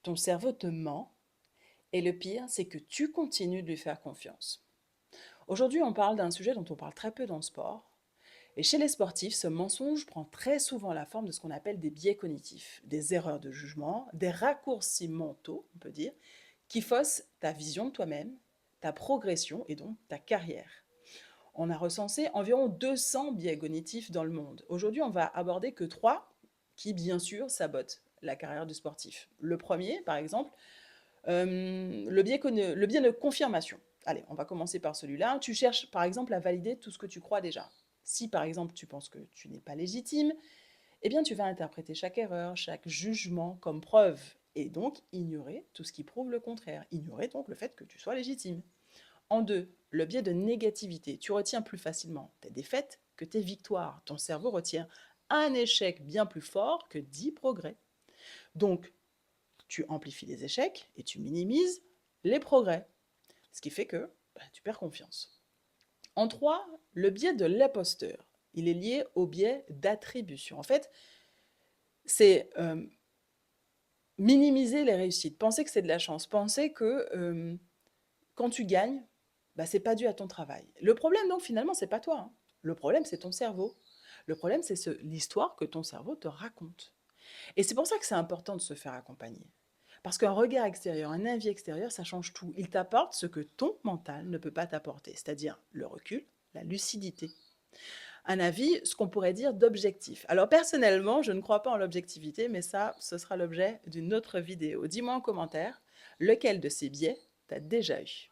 Ton cerveau te ment et le pire, c'est que tu continues de lui faire confiance. Aujourd'hui, on parle d'un sujet dont on parle très peu dans le sport. Et chez les sportifs, ce mensonge prend très souvent la forme de ce qu'on appelle des biais cognitifs, des erreurs de jugement, des raccourcis mentaux, on peut dire, qui faussent ta vision de toi-même, ta progression et donc ta carrière. On a recensé environ 200 biais cognitifs dans le monde. Aujourd'hui, on va aborder que trois qui, bien sûr, sabotent la carrière du sportif. Le premier, par exemple, le biais de confirmation. Allez, on va commencer par celui-là. Tu cherches par exemple à valider tout ce que tu crois déjà. Si par exemple tu penses que tu n'es pas légitime, eh bien tu vas interpréter chaque erreur, chaque jugement comme preuve et donc ignorer tout ce qui prouve le contraire. Ignorer donc le fait que tu sois légitime. En deux, le biais de négativité. Tu retiens plus facilement tes défaites que tes victoires. Ton cerveau retient un échec bien plus fort que 10 progrès. Donc, tu amplifies les échecs et tu minimises les progrès, ce qui fait que tu perds confiance. En trois, le biais de l'imposteur. Il est lié au biais d'attribution. En fait, c'est minimiser les réussites, penser que c'est de la chance, penser que quand tu gagnes, c'est pas dû à ton travail. Le problème, donc, finalement, c'est pas toi, hein. Le problème, c'est ton cerveau. Le problème, c'est l'histoire que ton cerveau te raconte. Et c'est pour ça que c'est important de se faire accompagner. Parce qu'un regard extérieur, un avis extérieur, ça change tout. Il t'apporte ce que ton mental ne peut pas t'apporter, c'est-à-dire le recul, la lucidité. Un avis, ce qu'on pourrait dire d'objectif. Alors personnellement, je ne crois pas en l'objectivité, mais ça, ce sera l'objet d'une autre vidéo. Dis-moi en commentaire, lequel de ces biais t'as déjà eu?